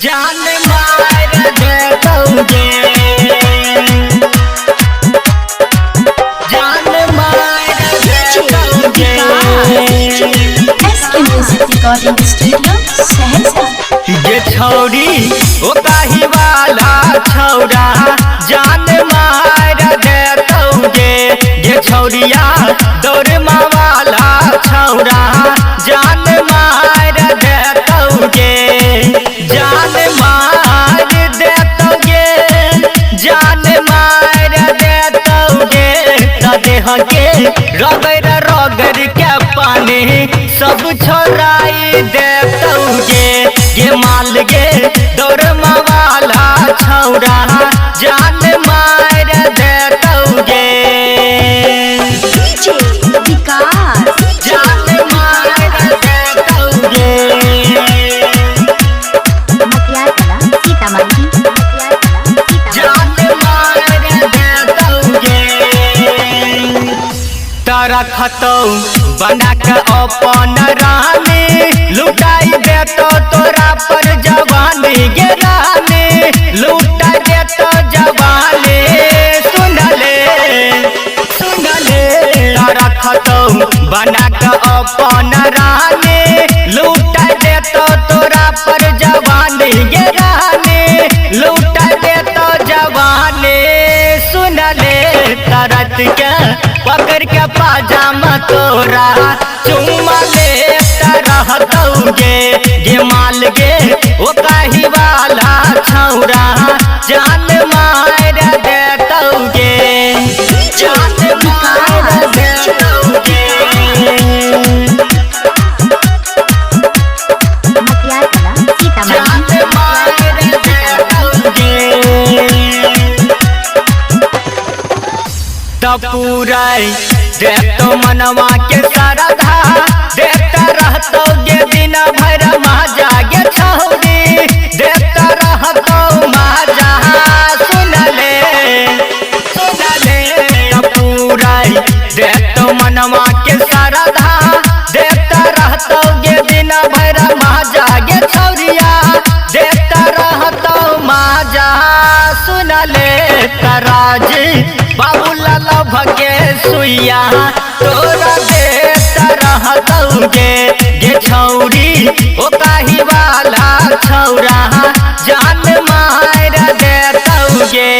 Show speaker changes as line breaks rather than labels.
जान मार दोगे, जान मार दोगे।
SK Music Recording Studio, Saharsa.
ये छौरी ओ काही वाला छौरा जान मार दोगे। ये छौरिया दौड़मा वाला छौरा जान मार दोगे, जान मार दोगे, जान मार दोगे। देह के रगड़ रगड़ के पानी सब छोड़ाई दोगे। ये माल गे दौड़मा वाला छौरा जान मार दोगे,
DJ विकास,
जान मार दोगे।
मटियार कला सीतामढ़ी, मटियार कला सीतामढ़ी।
जान मार दोगे। तारा खतौ बना के अपन रानी लुटाई देतो तोरा पर जवानी गे रानी, लुटाई देतो जवानी। सुनले सुनले तारा खतौ बना के अपन रानी लुटाई देतो तोरा पर जवानी गे रानी, लुटाई देतो जवानी। सुनले तरत के पकड़ के पाजामा तोरा चुम्मा ले तरह दोगे। ये माल गे ओ काही वाला छौरा जान मार दोगे, जान मार दोगे।
मटियार कला सीतामढ़ी,
जान मार दोगे। तपूराई देतो मनवा के सरधा देता रहतोगे दिन भर माजा गे छौरी, देता रहतो माजा। सुनले सुनले तपूराई देतो मनवा के सरधा देता रहतोगे दिन भर माजा गे छौरिया, देता रहतो माजा। सुनले तराज बाबूलाल भगे सुइया तोरा देता रहतोगे। ये छौरी ओ काही वाला छौरा जान मार दोगे।